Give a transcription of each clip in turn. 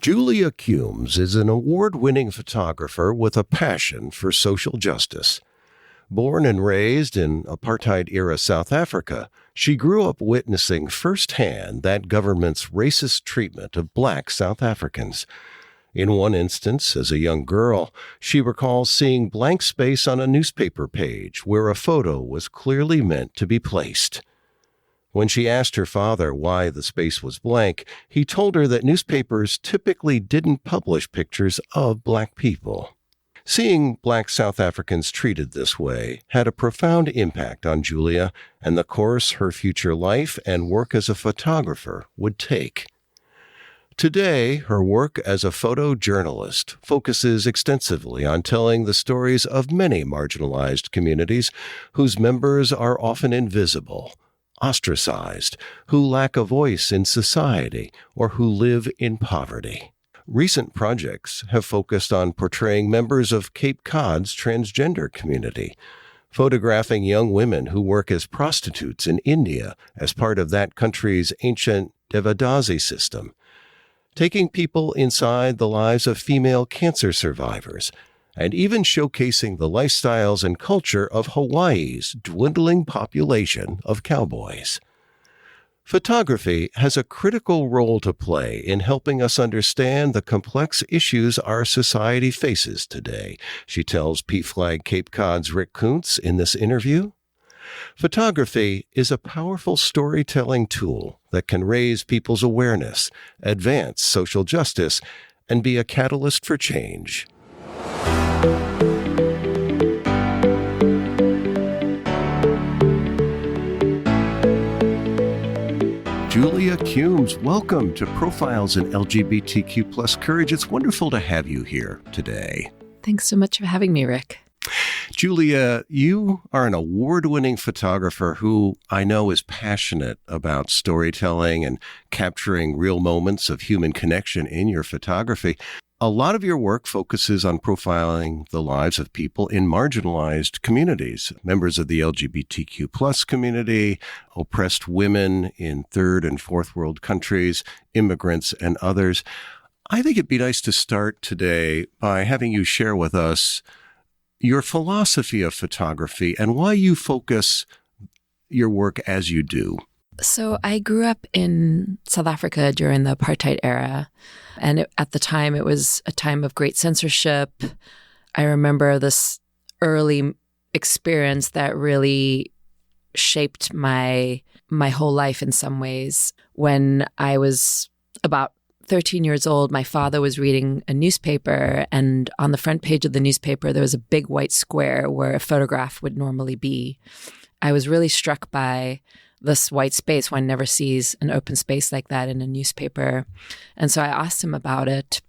Julia Cumes is an award-winning photographer with a passion for social justice. Born and raised in apartheid-era South Africa, she grew up witnessing firsthand that government's racist treatment of black South Africans. In one instance, as a young girl, she recalls seeing blank space on a newspaper page where a photo was clearly meant to be placed. When she asked her father why the space was blank, he told her that newspapers typically didn't publish pictures of black people. Seeing black South Africans treated this way had a profound impact on Julia and the course her future life and work as a photographer would take. Today, her work as a photojournalist focuses extensively on telling the stories of many marginalized communities whose members are often invisible, ostracized, who lack a voice in society, or who live in poverty. Recent projects have focused on portraying members of Cape Cod's transgender community, photographing young women who work as prostitutes in India as part of that country's ancient Devadasi system, taking people inside the lives of female cancer survivors, and even showcasing the lifestyles and culture of Hawaii's dwindling population of cowboys. Photography has a critical role to play in helping us understand the complex issues our society faces today, she tells PFLAG Cape Cod's Rick Koonce in this interview. Photography is a powerful storytelling tool that can raise people's awareness, advance social justice, and be a catalyst for change. Julia Cumes, welcome to Profiles in LGBTQ+ Courage. It's wonderful to have you here today. Thanks so much for having me, Rick. Julia, you are an award-winning photographer who I know is passionate about storytelling and capturing real moments of human connection in your photography. A lot of your work focuses on profiling the lives of people in marginalized communities, members of the LGBTQ+ community, oppressed women in third and fourth world countries, immigrants, and others. I think it'd be nice to start today by having you share with us your philosophy of photography and why you focus your work as you do. So I grew up in South Africa during the apartheid era, and at the time it was a time of great censorship. I remember this early experience that really shaped my whole life in some ways. When I was about 13 years old, my father was reading a newspaper, and on the front page of the newspaper, there was a big white square where a photograph would normally be. I was really struck by this white space. One never sees an open space like that in a newspaper. And so I asked him about it.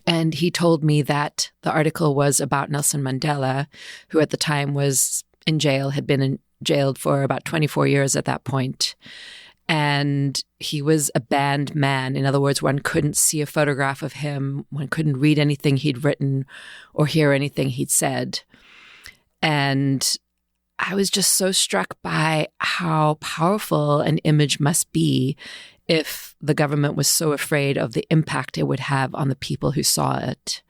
And he told me that the article was about Nelson Mandela, who at the time was in jail, had been jailed for about 24 years at that point. And he was a banned man. In other words, one couldn't see a photograph of him. One couldn't read anything he'd written or hear anything he'd said. And I was just so struck by how powerful an image must be if the government was so afraid of the impact it would have on the people who saw it.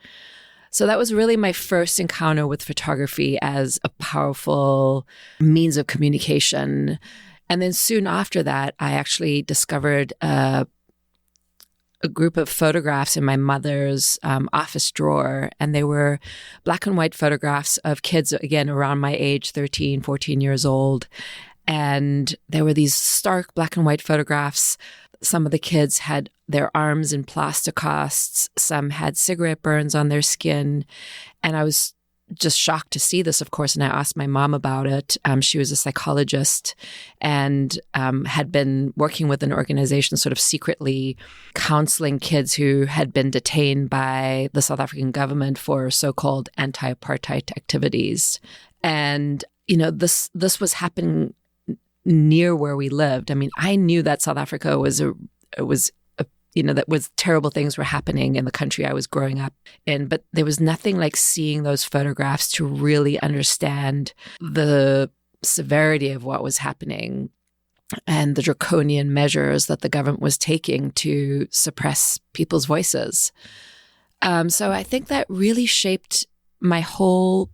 So that was really my first encounter with photography as a powerful means of communication. And then soon after that, I actually discovered a group of photographs in my mother's office drawer. And they were black and white photographs of kids, again, around my age, 13, 14 years old. And there were these stark black and white photographs. Some of the kids had their arms in plaster casts. Some had cigarette burns on their skin. And I was just shocked to see this, of course, and I asked my mom about it. She was a psychologist and had been working with an organization sort of secretly counseling kids who had been detained by the South African government for so-called anti-apartheid activities. And, you know, this was happening near where we lived. I mean, I knew that South Africa that was terrible things were happening in the country I was growing up in, but there was nothing like seeing those photographs to really understand the severity of what was happening. and the draconian measures that the government was taking to suppress people's voices. So I think that really shaped my whole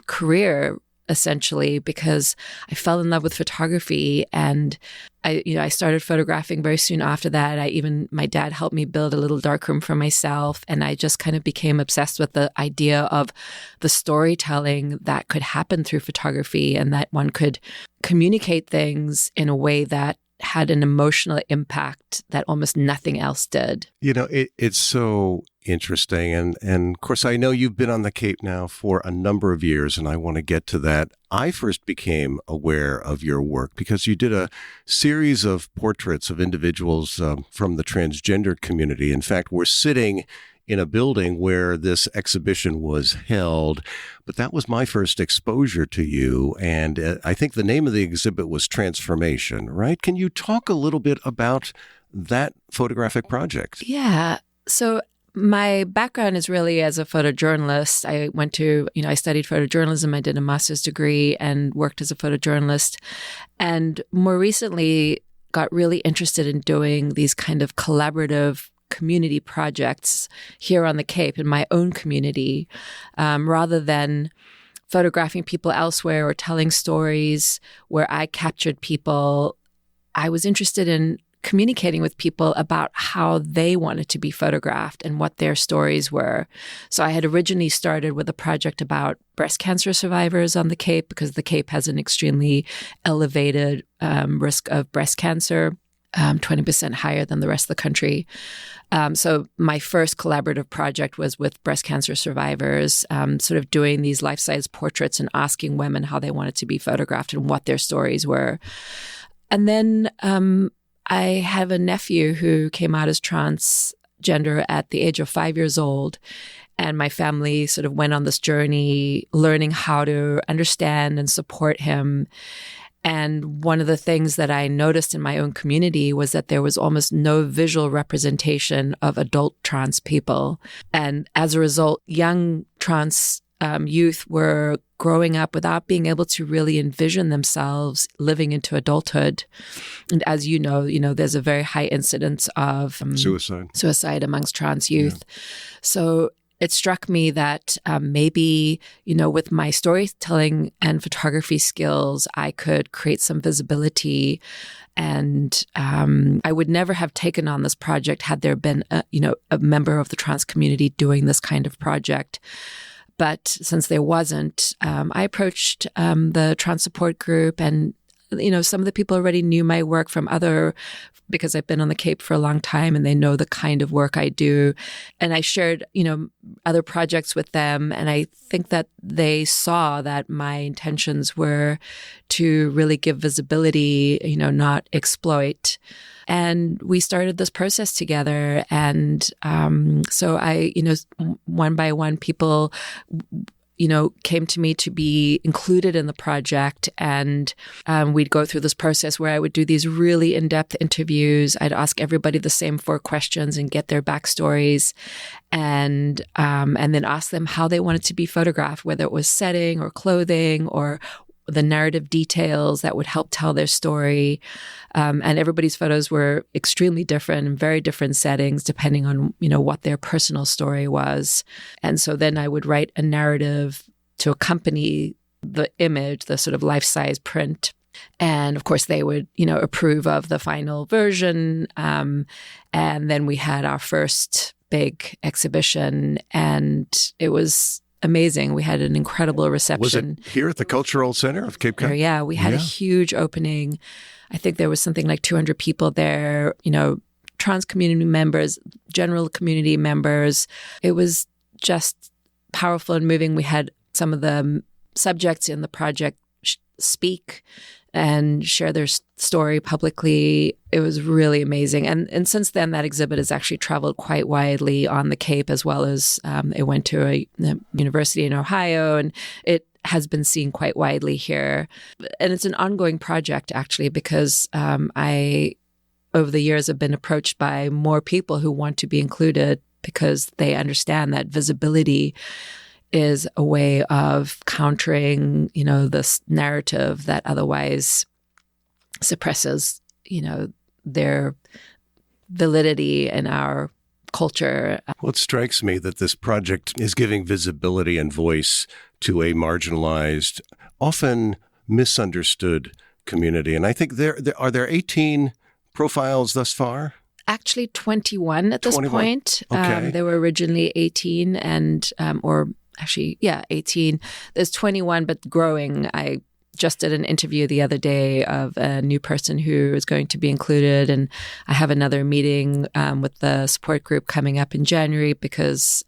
career, essentially, because I fell in love with photography, and I started photographing very soon after that. My dad helped me build a little darkroom for myself, and I just kind of became obsessed with the idea of the storytelling that could happen through photography, and that one could communicate things in a way that had an emotional impact that almost nothing else did. It's so interesting. And of course, I know you've been on the Cape now for a number of years, and I want to get to that. I first became aware of your work because you did a series of portraits of individuals from the transgender community. In fact, we're sitting in a building where this exhibition was held, but that was my first exposure to you. And I think the name of the exhibit was Transformation, right? Can you talk a little bit about that photographic project? Yeah. So my background is really as a photojournalist. I studied photojournalism. I did a master's degree and worked as a photojournalist. And more recently, got really interested in doing these kind of collaborative community projects here on the Cape in my own community, rather than photographing people elsewhere or telling stories where I captured people. I was interested in communicating with people about how they wanted to be photographed and what their stories were. So I had originally started with a project about breast cancer survivors on the Cape, because the Cape has an extremely elevated risk of breast cancer. 20% higher than the rest of the country. So my first collaborative project was with breast cancer survivors, sort of doing these life-size portraits and asking women how they wanted to be photographed and what their stories were. And then I have a nephew who came out as transgender at the age of 5 years old. And my family sort of went on this journey learning how to understand and support him. And one of the things that I noticed in my own community was that there was almost no visual representation of adult trans people. And as a result, young trans youth were growing up without being able to really envision themselves living into adulthood. And as you know, there's a very high incidence of suicide amongst trans youth. Yeah. So it struck me that maybe, with my storytelling and photography skills, I could create some visibility. And I would never have taken on this project had there been, a member of the trans community doing this kind of project. But since there wasn't, I approached the trans support group, and some of the people already knew my work because I've been on the Cape for a long time, and they know the kind of work I do. And I shared, other projects with them. And I think that they saw that my intentions were to really give visibility, not exploit. And we started this process together. And so I, one by one, people came to me to be included in the project. And we'd go through this process where I would do these really in-depth interviews. I'd ask everybody the same 4 questions and get their backstories, and then ask them how they wanted to be photographed, whether it was setting or clothing or the narrative details that would help tell their story. And everybody's photos were extremely different in very different settings, depending on, what their personal story was. And so then I would write a narrative to accompany the image, the sort of life-size print. And of course, they would, approve of the final version. And then we had our first big exhibition, and it was amazing. We had an incredible reception. Was it here at the Cultural Center of Cape Cod? Yeah, we had a huge opening. I think there was something like 200 people there, trans community members, general community members. It was just powerful and moving. We had some of the subjects in the project speak and share their story publicly. It was really amazing. And since then, that exhibit has actually traveled quite widely on the Cape, as well as it went to a university in Ohio, and it has been seen quite widely here. And it's an ongoing project, actually, because I, over the years, have been approached by more people who want to be included because they understand that visibility is a way of countering, this narrative that otherwise suppresses, their validity in our culture. Well, it strikes me that this project is giving visibility and voice to a marginalized, often misunderstood community. And I think are there 18 profiles thus far? Actually, 21 at this 21? point. Okay. There were originally 18 and, 18. There's 21, but growing. I just did an interview the other day of a new person who is going to be included. And I have another meeting with the support group coming up in January because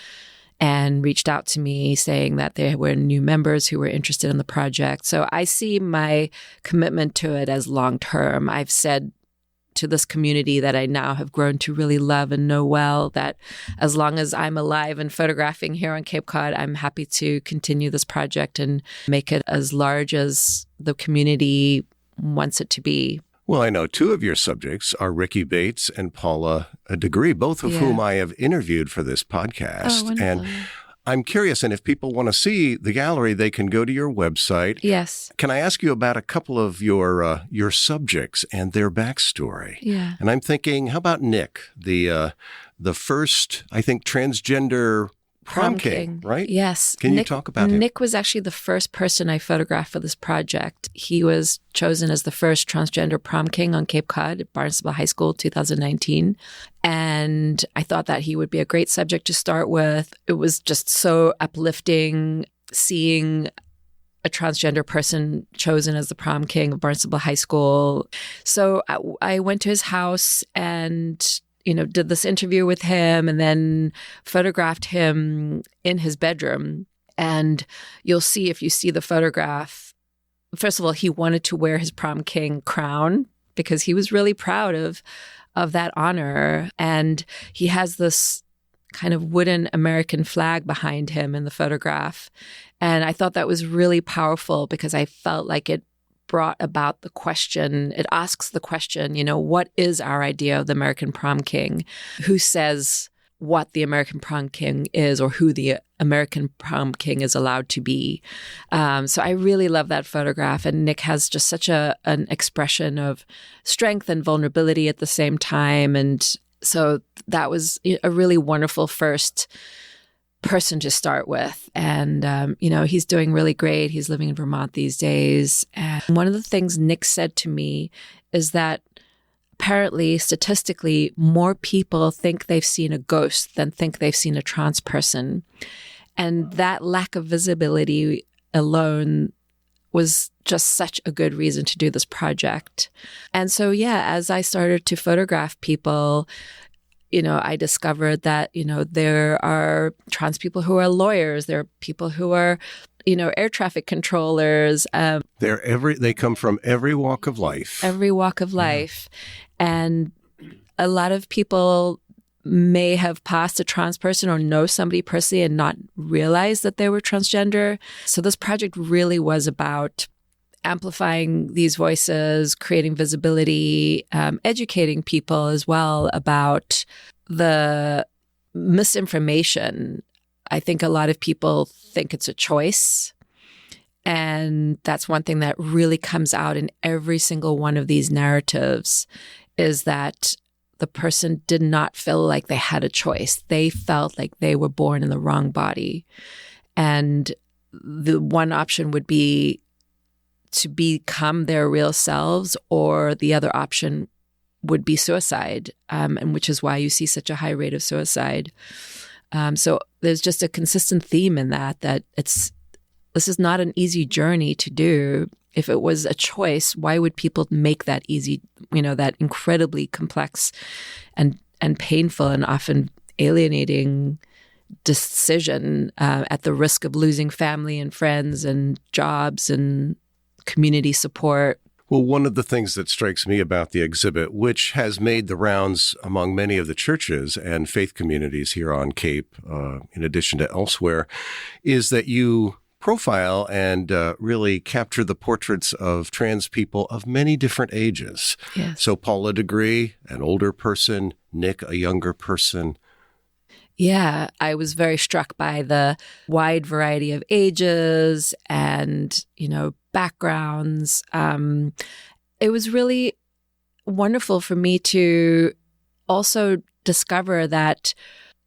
Anne reached out to me saying that there were new members who were interested in the project. So I see my commitment to it as long-term. I've said to this community that I now have grown to really love and know well, that as long as I'm alive and photographing here on Cape Cod, I'm happy to continue this project and make it as large as the community wants it to be. Well, I know two of your subjects are Ricky Bates and Paula Degree, both of whom I have interviewed for this podcast. Oh, wonderful. And I'm curious, and if people want to see the gallery, they can go to your website. Yes. Can I ask you about a couple of your subjects and their backstory? Yeah. And I'm thinking, how about Nick, the first, I think, transgender prom king, right? Yes. Can you talk about him? Nick was actually the first person I photographed for this project. He was chosen as the first transgender prom king on Cape Cod at Barnstable High School, 2019. And I thought that he would be a great subject to start with. It was just so uplifting seeing a transgender person chosen as the prom king of Barnstable High School. So I went to his house and did this interview with him and then photographed him in his bedroom. And you'll see, if you see the photograph, first of all, he wanted to wear his prom king crown because he was really proud of that honor. And he has this kind of wooden American flag behind him in the photograph. And I thought that was really powerful because I felt like it brought about the question, it asks the question, what is our idea of the American prom king? Who says what the American prom king is or who the American prom king is allowed to be? So I really love that photograph. And Nick has just such an expression of strength and vulnerability at the same time. And so that was a really wonderful first person to start with. And, he's doing really great. He's living in Vermont these days. And one of the things Nick said to me is that apparently, statistically, more people think they've seen a ghost than think they've seen a trans person. And that lack of visibility alone was just such a good reason to do this project. And so, as I started to photograph people, I discovered that, there are trans people who are lawyers. There are people who are, air traffic controllers. They come from every walk of life. Every walk of life. And a lot of people may have passed a trans person or know somebody personally and not realize that they were transgender. So this project really was about amplifying these voices, creating visibility, educating people as well about the misinformation. I think a lot of people think it's a choice. And that's one thing that really comes out in every single one of these narratives is that the person did not feel like they had a choice. They felt like they were born in the wrong body. And the one option would be to become their real selves, or the other option would be suicide, and which is why you see such a high rate of suicide. So there's just a consistent theme in that this is not an easy journey to do. If it was a choice, why would people make that easy, that incredibly complex and painful and often alienating decision at the risk of losing family and friends and jobs and community support? Well, one of the things that strikes me about the exhibit, which has made the rounds among many of the churches and faith communities here on Cape, in addition to elsewhere, is that you profile and really capture the portraits of trans people of many different ages. Yes. So Paula Degree, an older person, Nick, a younger person. Yeah, I was very struck by the wide variety of ages and, backgrounds. it was really wonderful for me to also discover that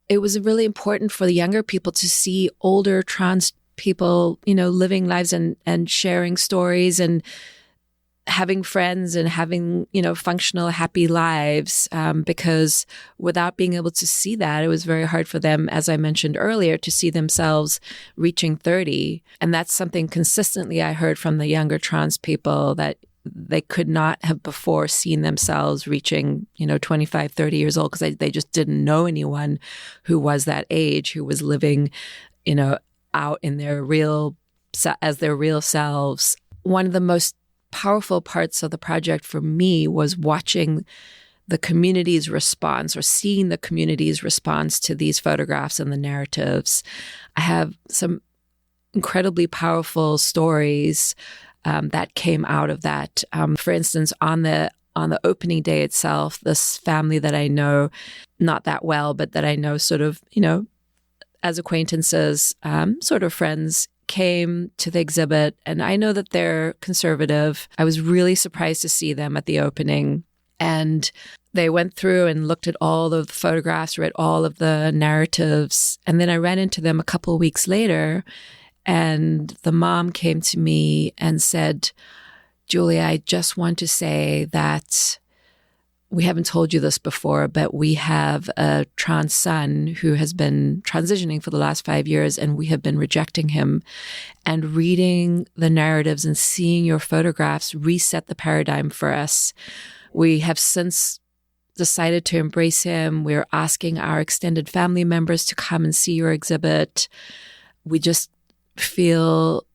it was really important for the younger people to see older trans people, living lives and sharing stories and having friends and having, functional, happy lives. Because without being able to see that, it was very hard for them, as I mentioned earlier, to see themselves reaching 30. And that's something consistently I heard from the younger trans people, that they could not have before seen themselves reaching, 25, 30 years old, because they just didn't know anyone who was that age, who was living, out in their as their real selves. One of the most powerful parts of the project for me was watching the community's response, or seeing the community's response to these photographs and the narratives. I have some incredibly powerful stories that came out of that. For instance, on the opening day itself, this family that I know not that well, but that I know sort of, as acquaintances, sort of friends, came to the exhibit, and I know that they're conservative. I was really surprised to see them at the opening, and they went through and looked at all of the photographs, read all of the narratives, and then I ran into them a couple of weeks later, and the mom came to me and said, "Julia, I just want to say that we haven't told you this before, but we have a trans son who has been transitioning for the last 5 years, and we have been rejecting him. And reading the narratives and seeing your photographs reset the paradigm for us. We have since decided to embrace him. We're asking our extended family members to come and see your exhibit. We just feel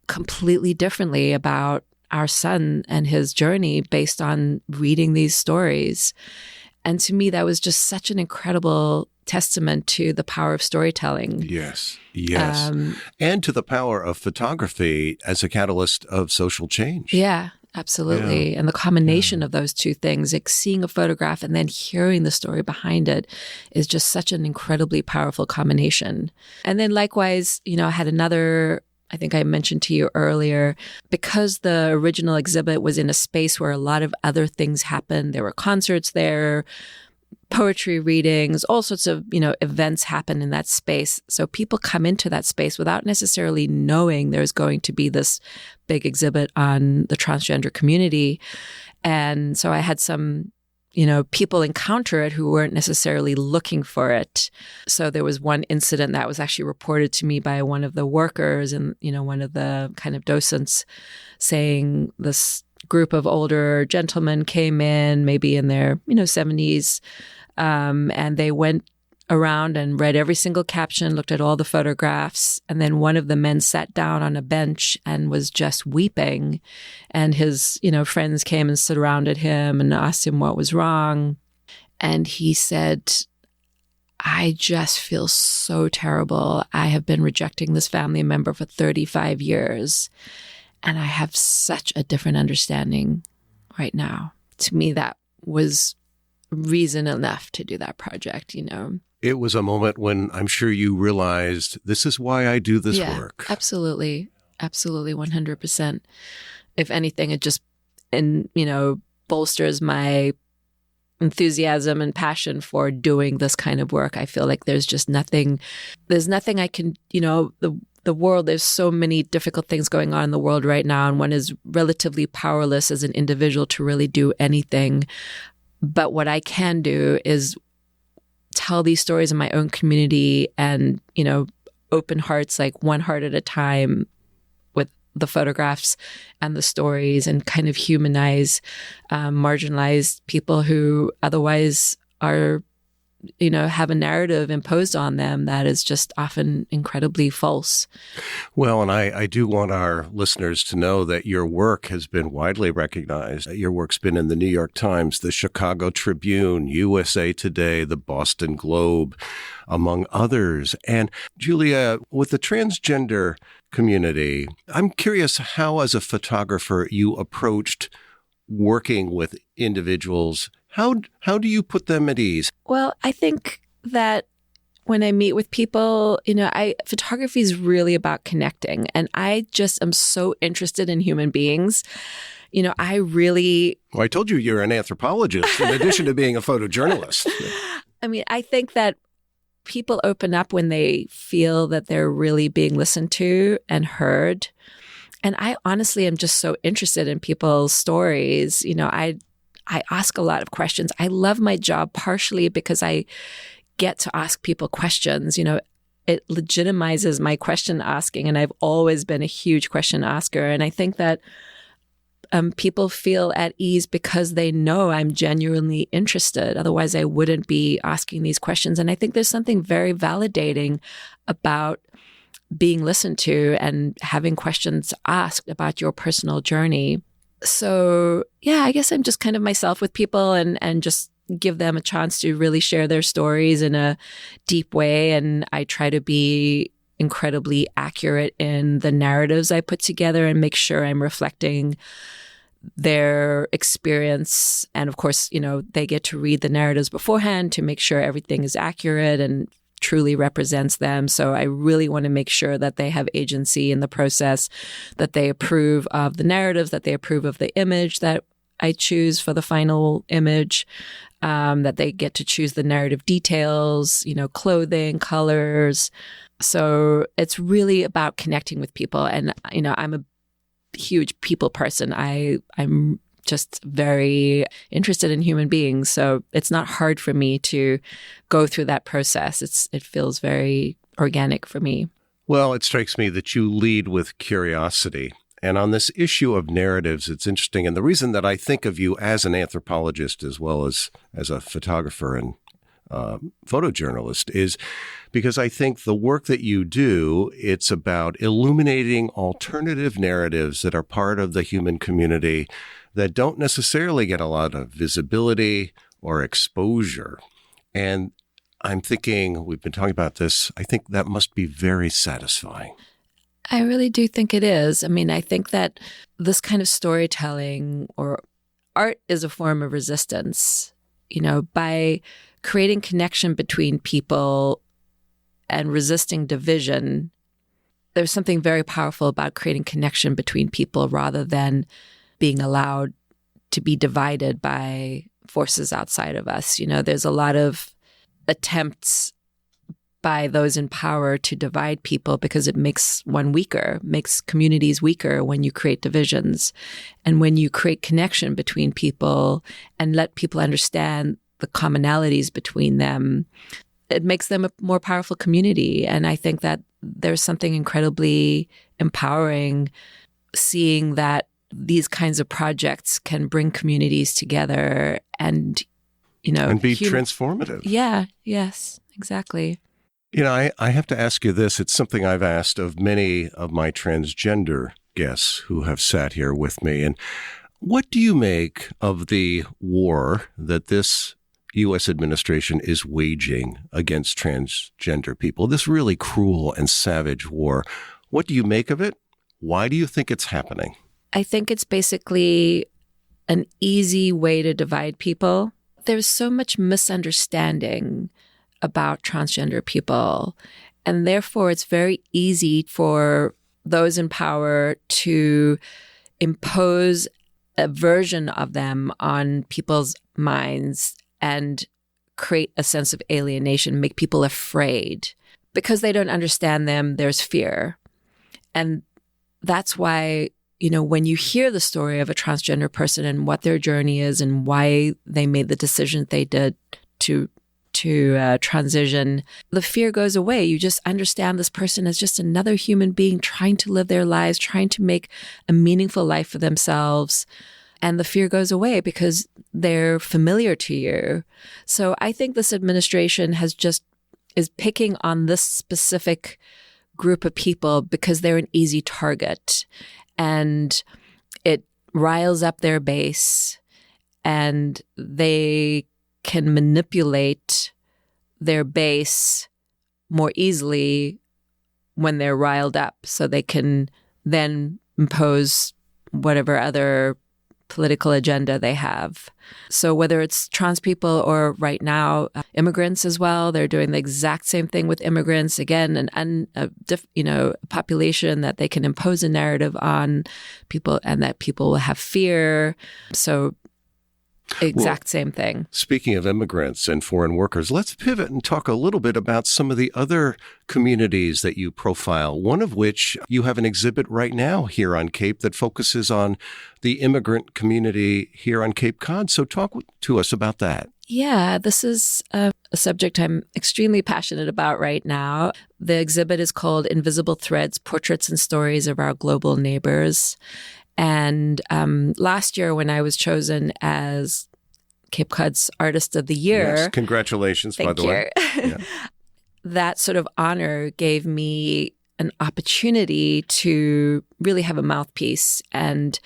completely differently about our son and his journey based on reading these stories." And to me, that was just such an incredible testament to the power of storytelling. Yes. And to the power of photography as a catalyst of social change. Yeah, absolutely. Yeah. And the combination of those two things, like seeing a photograph and then hearing the story behind it, is just such an incredibly powerful combination. And then likewise, I had another, I think I mentioned to you earlier, because the original exhibit was in a space where a lot of other things happened. There were concerts there, poetry readings, all sorts of, events happen in that space. So people come into that space without necessarily knowing there's going to be this big exhibit on the transgender community. And so I had some, people encounter it who weren't necessarily looking for it. So there was one incident that was actually reported to me by one of the workers and, one of the kind of docents, saying this group of older gentlemen came in, maybe in their, 70s, and they went around and read every single caption, looked at all the photographs, and then one of the men sat down on a bench and was just weeping. And his, friends came and surrounded him and asked him what was wrong. And he said, "I just feel so terrible. I have been rejecting this family member for 35 years, and I have such a different understanding right now." To me, that was reason enough to do that project, It was a moment when I'm sure you realized, this is why I do this work. Absolutely. Absolutely. 100%. If anything, it just, bolsters my enthusiasm and passion for doing this kind of work. I feel like there's nothing I can, the world, there's so many difficult things going on in the world right now, and one is relatively powerless as an individual to really do anything. But what I can do is tell these stories in my own community and, open hearts, like one heart at a time, with the photographs and the stories, and kind of humanize marginalized people who otherwise are, have a narrative imposed on them that is just often incredibly false. Well, and I do want our listeners to know that your work has been widely recognized. Your work's been in the New York Times, the Chicago Tribune, USA Today, the Boston Globe, among others. And Julia, with the transgender community, I'm curious how, as a photographer, you approached working with individuals. How do you put them at ease? Well, I think that when I meet with people, photography is really about connecting. And I just am so interested in human beings. I really... Well, I told you you're an anthropologist in addition to being a photojournalist. I think that people open up when they feel that they're really being listened to and heard. And I honestly am just so interested in people's stories. I ask a lot of questions. I love my job partially because I get to ask people questions. It legitimizes my question asking, and I've always been a huge question asker. And I think that people feel at ease because they know I'm genuinely interested. Otherwise, I wouldn't be asking these questions. And I think there's something very validating about being listened to and having questions asked about your personal journey. So, yeah, I guess I'm just kind of myself with people and just give them a chance to really share their stories in a deep way. And I try to be incredibly accurate in the narratives I put together and make sure I'm reflecting their experience. And of course, they get to read the narratives beforehand to make sure everything is accurate and truly represents them. So I really want to make sure that they have agency in the process, that they approve of the narratives, that they approve of the image that I choose for the final image, that they get to choose the narrative details, clothing, colors. So it's really about connecting with people. And, I'm a huge people person. I'm just very interested in human beings. So it's not hard for me to go through that process. It feels very organic for me. Well, it strikes me that you lead with curiosity. And on this issue of narratives, it's interesting. And the reason that I think of you as an anthropologist as well as a photographer and photojournalist is because I think the work that you do, it's about illuminating alternative narratives that are part of the human community that don't necessarily get a lot of visibility or exposure. And I'm thinking, we've been talking about this, I think that must be very satisfying. I really do think it is. I think that this kind of storytelling or art is a form of resistance, by creating connection between people and resisting division. There's something very powerful about creating connection between people rather than being allowed to be divided by forces outside of us. There's a lot of attempts by those in power to divide people because it makes one weaker, makes communities weaker when you create divisions. And when you create connection between people and let people understand the commonalities between them, it makes them a more powerful community. And I think that there's something incredibly empowering seeing that these kinds of projects can bring communities together and, and be transformative. Yeah, yes, exactly. I have to ask you this. It's something I've asked of many of my transgender guests who have sat here with me. And what do you make of the war that this U.S. administration is waging against transgender people, this really cruel and savage war? What do you make of it? Why do you think it's happening? I think it's basically an easy way to divide people. There's so much misunderstanding about transgender people, and therefore it's very easy for those in power to impose a version of them on people's minds and create a sense of alienation, make people afraid. Because they don't understand them, there's fear. And that's why, when you hear the story of a transgender person and what their journey is and why they made the decision they did to transition, the fear goes away. You just understand this person as just another human being trying to live their lives, trying to make a meaningful life for themselves. And the fear goes away because they're familiar to you. So I think this administration is picking on this specific group of people because they're an easy target. And it riles up their base, and they can manipulate their base more easily when they're riled up. So they can then impose whatever other political agenda they have. So whether it's trans people or right now immigrants as well, they're doing the exact same thing with immigrants. Again, a population that they can impose a narrative on people and that people will have fear. So same thing. Speaking of immigrants and foreign workers, let's pivot and talk a little bit about some of the other communities that you profile, one of which you have an exhibit right now here on Cape that focuses on the immigrant community here on Cape Cod. So talk to us about that. Yeah, this is a subject I'm extremely passionate about right now. The exhibit is called Invisible Threads, Portraits and Stories of Our Global Neighbors. And last year when I was chosen as Cape Cod's Artist of the Year. Yes, congratulations, by the way. Yeah. That sort of honor gave me an opportunity to really have a mouthpiece and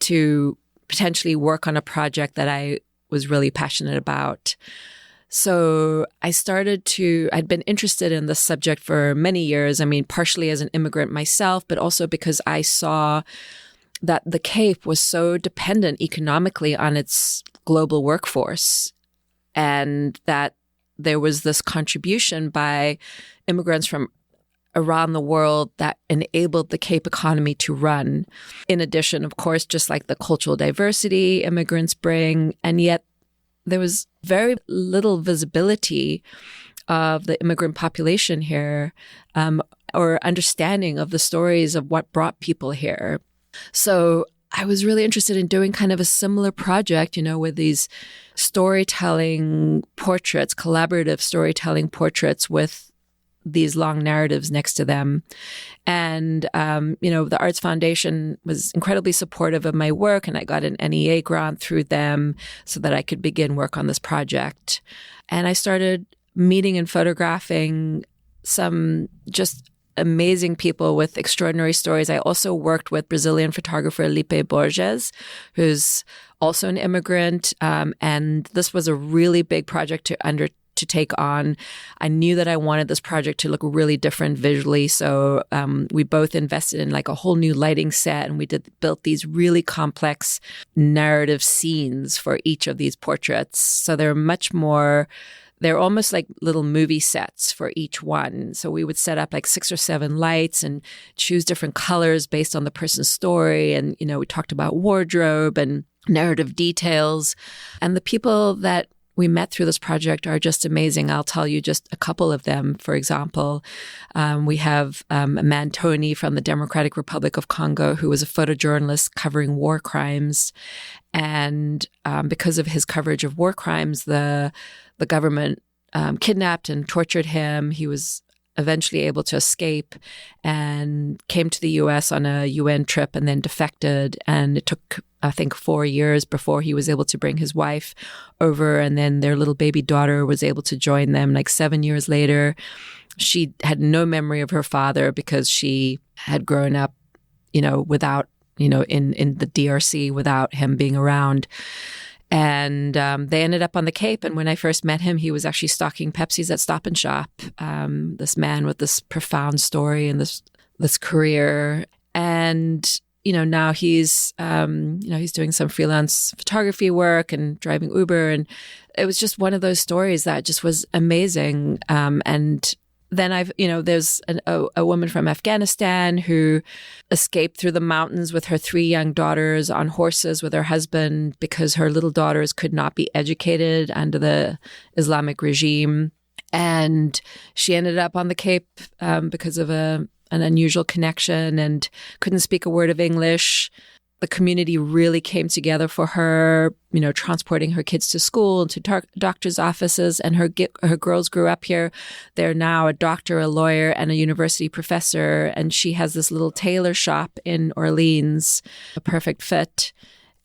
to potentially work on a project that I was really passionate about. So I'd been interested in this subject for many years. I mean, partially as an immigrant myself, but also because I saw that the Cape was so dependent economically on its global workforce, and that there was this contribution by immigrants from around the world that enabled the Cape economy to run. In addition, of course, just like the cultural diversity immigrants bring, and yet there was very little visibility of the immigrant population here, or understanding of the stories of what brought people here. So I was really interested in doing kind of a similar project, with these storytelling portraits, collaborative storytelling portraits with these long narratives next to them. And, the Arts Foundation was incredibly supportive of my work, and I got an NEA grant through them so that I could begin work on this project. And I started meeting and photographing some just amazing people with extraordinary stories. I also worked with Brazilian photographer Lipe Borges, who's also an immigrant. And this was a really big project to take on. I knew that I wanted this project to look really different visually. So we both invested in like a whole new lighting set, and we built these really complex narrative scenes for each of these portraits. So they're almost like little movie sets for each one. So we would set up like 6 or 7 lights and choose different colors based on the person's story. And, we talked about wardrobe and narrative details. And the people that we met through this project are just amazing. I'll tell you just a couple of them. For example, we have a man, Tony, from the Democratic Republic of Congo, who was a photojournalist covering war crimes. And because of his coverage of war crimes, the government kidnapped and tortured him. He was eventually able to escape and came to the U.S. on a UN trip and then defected. And it took, I think, 4 years before he was able to bring his wife over. And then their little baby daughter was able to join them like 7 years later. She had no memory of her father because she had grown up, without, in the DRC without him being around. And they ended up on the Cape. And when I first met him, he was actually stocking Pepsis at Stop and Shop. This man with this profound story and this career. And, now he's doing some freelance photography work and driving Uber. And it was just one of those stories that just was amazing. And then there's a woman from Afghanistan who escaped through the mountains with her 3 young daughters on horses with her husband because her little daughters could not be educated under the Islamic regime. And she ended up on the Cape because of an unusual connection and couldn't speak a word of English. The community really came together for her, transporting her kids to school and to doctor's offices. And her girls grew up here. They're now a doctor, a lawyer, and a university professor. And she has this little tailor shop in Orleans, a perfect fit.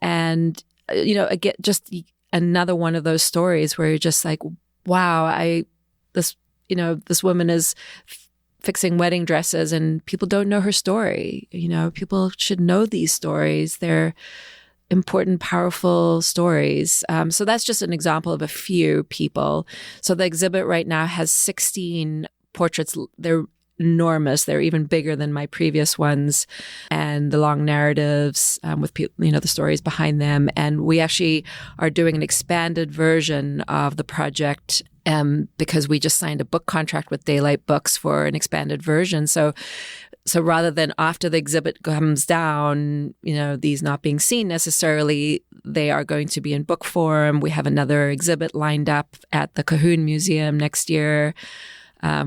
And, again, just another one of those stories where you're just like, wow, this woman is fixing wedding dresses and people don't know her story. People should know these stories. They're important, powerful stories. So that's just an example of a few people. So the exhibit right now has 16 portraits. They're enormous. They're even bigger than my previous ones, and the long narratives with the stories behind them. And we actually are doing an expanded version of the project because we just signed a book contract with Daylight Books for an expanded version. So rather than after the exhibit comes down, these not being seen necessarily, they are going to be in book form. We have another exhibit lined up at the Cahoon Museum next year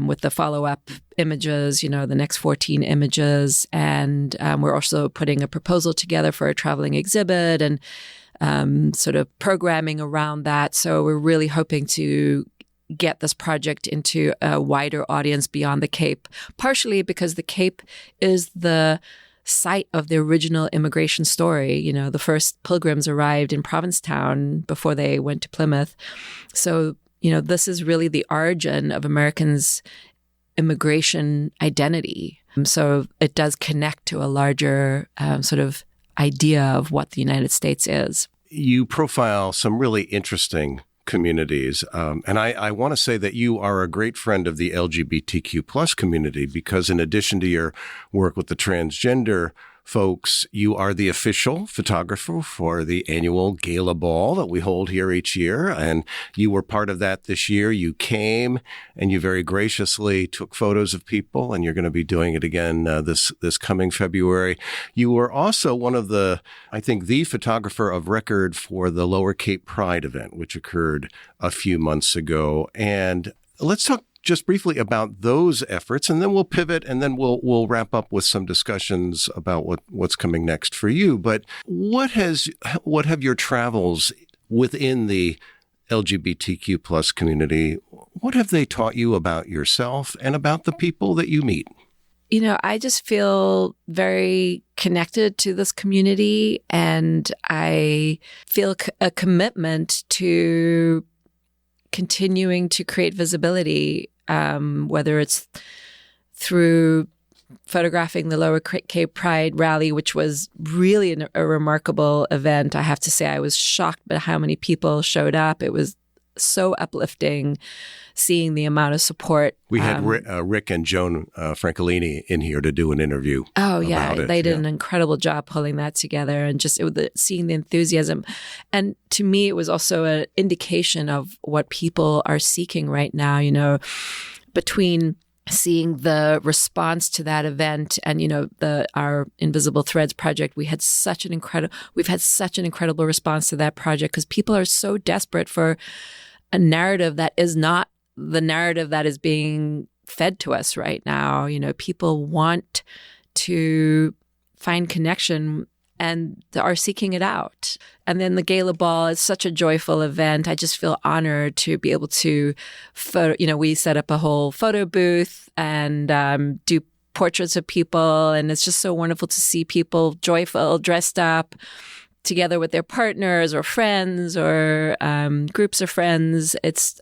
with the follow-up images, the next 14 images. And we're also putting a proposal together for a traveling exhibit and sort of programming around that. So we're really hoping to get this project into a wider audience beyond the Cape, partially because the Cape is the site of the original immigration story. The first pilgrims arrived in Provincetown before they went to Plymouth. So, this is really the origin of Americans' immigration identity. So it does connect to a larger sort of idea of what the United States is. You profile some really interesting communities. And I want to say that you are a great friend of the LGBTQ plus community because in addition to your work with the transgender folks, you are the official photographer for the annual gala ball that we hold here each year. And you were part of that this year. You came and you very graciously took photos of people, and you're going to be doing it again this coming February. You were also one of the photographer of record for the Lower Cape Pride event, which occurred a few months ago. And let's talk just briefly about those efforts, and then we'll pivot, and then we'll wrap up with some discussions about what's coming next for you. But what have your travels within the LGBTQ plus community, what have they taught you about yourself and about the people that you meet? I just feel very connected to this community, and I feel a commitment to continuing to create visibility, whether it's through photographing the Lower Cape Pride rally, which was really a remarkable event. I have to say I was shocked by how many people showed up. It was so uplifting seeing the amount of support. We had Rick and Joan Francolini in here to do an interview. Oh, yeah. They did an incredible job pulling that together and just seeing the enthusiasm. And to me, it was also an indication of what people are seeking right now, between seeing the response to that event and, our Invisible Threads project, we've had such an incredible response to that project because people are so desperate for a narrative that is not the narrative that is being fed to us right now. People want to find connection and are seeking it out. And then the Gala Ball is such a joyful event. I just feel honored to be able to we set up a whole photo booth and do portraits of people. And it's just so wonderful to see people joyful, dressed up, together with their partners or friends or groups of friends.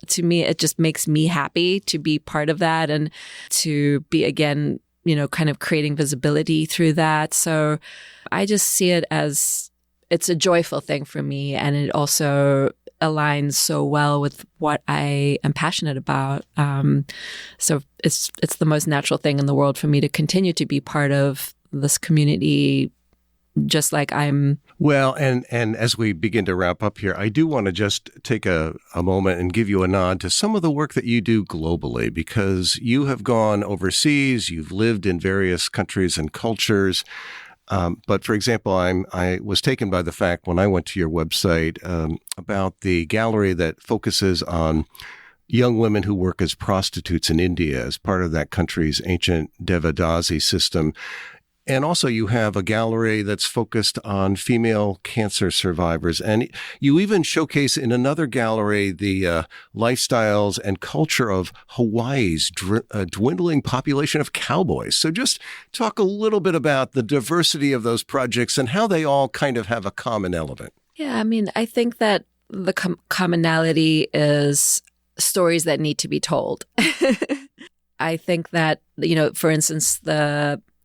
To me, it just makes me happy to be part of that and to be, again, kind of creating visibility through that. So I just see it as it's a joyful thing for me. And it also aligns so well with what I am passionate about. So it's the most natural thing in the world for me to continue to be part of this community, just like I'm. Well, and as we begin to wrap up here, I do want to just take a moment and give you a nod to some of the work that you do globally, because you have gone overseas, you've lived in various countries and cultures. But for example, I was taken by the fact when I went to your website about the gallery that focuses on young women who work as prostitutes in India as part of that country's ancient Devadasi system. And also you have a gallery that's focused on female cancer survivors. And you even showcase in another gallery the lifestyles and culture of Hawaii's dwindling population of cowboys. So just talk a little bit about the diversity of those projects and how they all kind of have a common element. Yeah, I think that the commonality is stories that need to be told. I think that, for instance,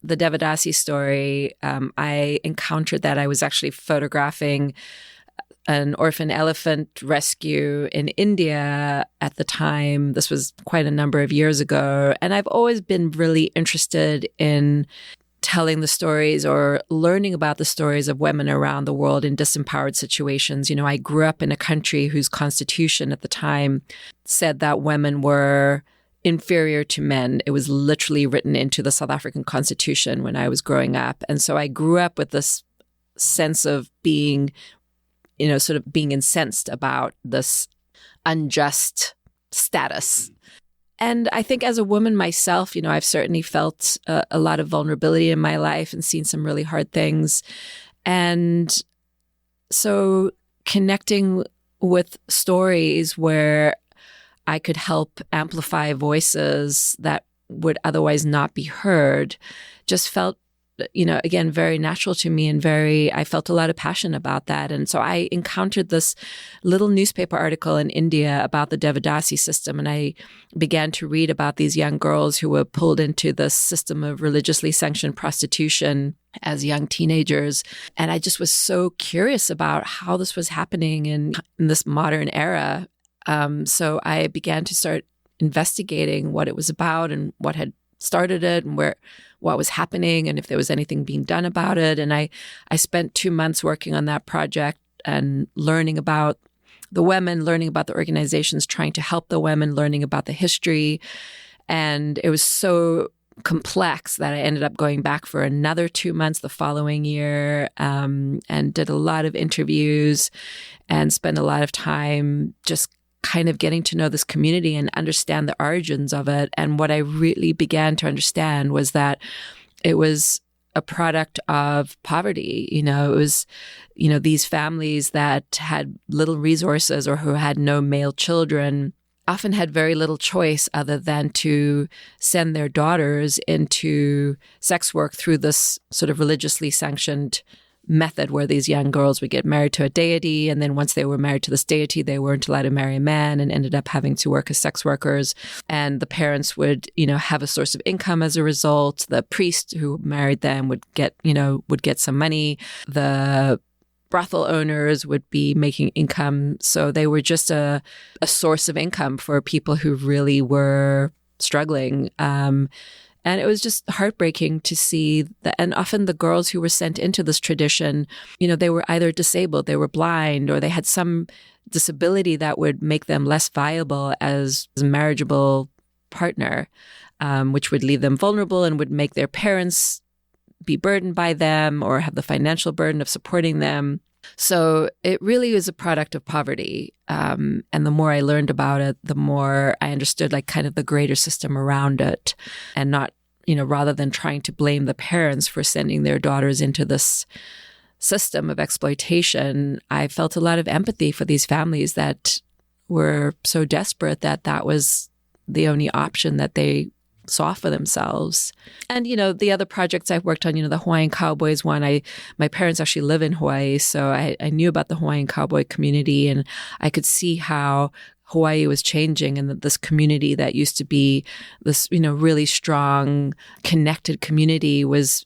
the Devadasi story, I encountered that. I was actually photographing an orphan elephant rescue in India at the time. This was quite a number of years ago. And I've always been really interested in telling the stories or learning about the stories of women around the world in disempowered situations. I grew up in a country whose constitution at the time said that women were inferior to men. It was literally written into the South African Constitution when I was growing up. And so I grew up with this sense of being, sort of being incensed about this unjust status. And I think as a woman myself, I've certainly felt a lot of vulnerability in my life and seen some really hard things. And so connecting with stories where I could help amplify voices that would otherwise not be heard just felt, again, very natural to me, and I felt a lot of passion about that. And so I encountered this little newspaper article in India about the Devadasi system. And I began to read about these young girls who were pulled into this system of religiously sanctioned prostitution as young teenagers. And I just was so curious about how this was happening in this modern era. So I began to start investigating what it was about and what had started it and what was happening and if there was anything being done about it. And I spent 2 months working on that project and learning about the women, learning about the organizations, trying to help the women, learning about the history. And it was so complex that I ended up going back for another 2 months the following year, and did a lot of interviews and spent a lot of time just kind of getting to know this community and understand the origins of it. And what I really began to understand was that it was a product of poverty. It was, these families that had little resources or who had no male children often had very little choice other than to send their daughters into sex work through this sort of religiously sanctioned method where these young girls would get married to a deity. And then once they were married to this deity, they weren't allowed to marry a man and ended up having to work as sex workers. And the parents would, have a source of income as a result. The priest who married them would get some money. The brothel owners would be making income. So they were just a source of income for people who really were struggling. And it was just heartbreaking to see that. And often the girls who were sent into this tradition, they were either disabled, they were blind, or they had some disability that would make them less viable as a marriageable partner, which would leave them vulnerable and would make their parents be burdened by them or have the financial burden of supporting them. So it really is a product of poverty. And the more I learned about it, the more I understood kind of the greater system around it, and not, rather than trying to blame the parents for sending their daughters into this system of exploitation, I felt a lot of empathy for these families that were so desperate that was the only option that they saw for themselves. And, the other projects I've worked on, the Hawaiian Cowboys one, my parents actually live in Hawaii, so I knew about the Hawaiian cowboy community, and I could see how Hawaii was changing, and that this community that used to be this, really strong, connected community was,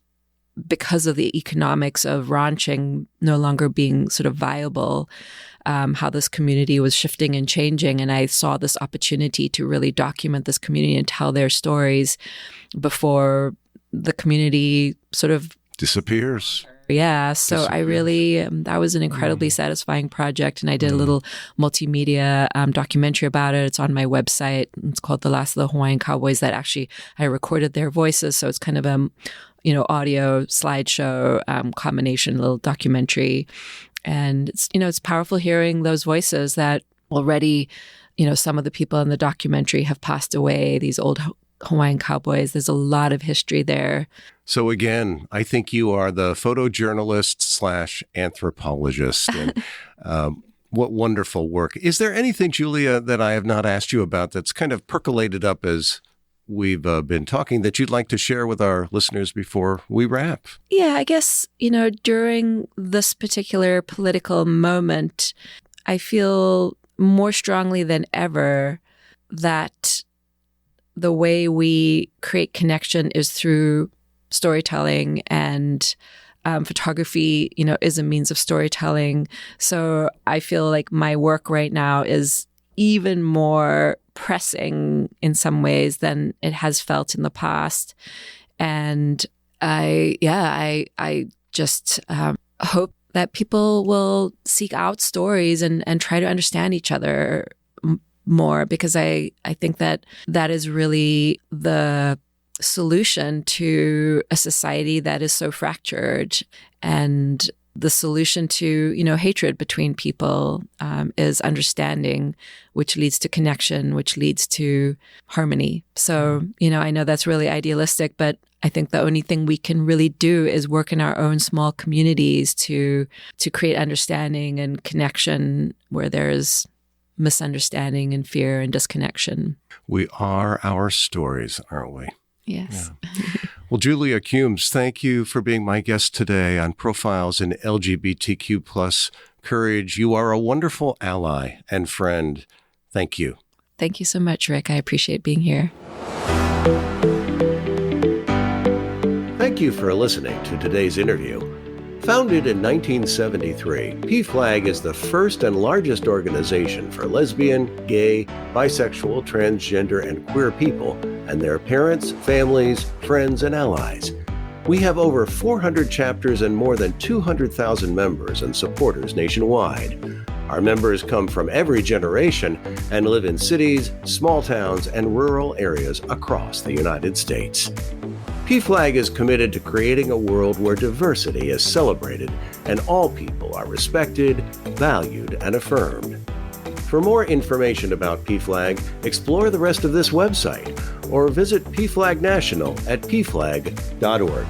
because of the economics of ranching no longer being sort of viable, how this community was shifting and changing. And I saw this opportunity to really document this community and tell their stories before the community sort of disappears. Yeah. So I really, that was an incredibly satisfying project. And I did a little multimedia documentary about it. It's on my website. It's called The Last of the Hawaiian Cowboys. That actually, I recorded their voices. So it's kind of a, audio slideshow combination, little documentary. And it's, it's powerful hearing those voices that already, some of the people in the documentary have passed away, these old Hawaiian cowboys. There's a lot of history there. So again, I think you are the photojournalist / anthropologist. And what wonderful work. Is there anything, Julia, that I have not asked you about that's kind of percolated up as we've been talking that you'd like to share with our listeners before we wrap? Yeah, I guess, during this particular political moment, I feel more strongly than ever that the way we create connection is through storytelling and photography, is a means of storytelling. So I feel like my work right now is even more pressing in some ways than it has felt in the past. And I just hope that people will seek out stories and try to understand each other more, because I think that is really the solution to a society that is so fractured, and the solution to hatred between people is understanding, which leads to connection, which leads to harmony. So I know that's really idealistic, but I think the only thing we can really do is work in our own small communities to create understanding and connection where there's misunderstanding and fear and disconnection. We are our stories, aren't we? Yes. Yeah. Well, Julia Cumes, thank you for being my guest today on Profiles in LGBTQ+ Courage. You are a wonderful ally and friend. Thank you. Thank you so much, Rick. I appreciate being here. Thank you for listening to today's interview. Founded in 1973, PFLAG is the first and largest organization for lesbian, gay, bisexual, transgender, and queer people and their parents, families, friends, and allies. We have over 400 chapters and more than 200,000 members and supporters nationwide. Our members come from every generation and live in cities, small towns, and rural areas across the United States. PFLAG is committed to creating a world where diversity is celebrated and all people are respected, valued, and affirmed. For more information about PFLAG, explore the rest of this website or visit PFLAG National at pflag.org.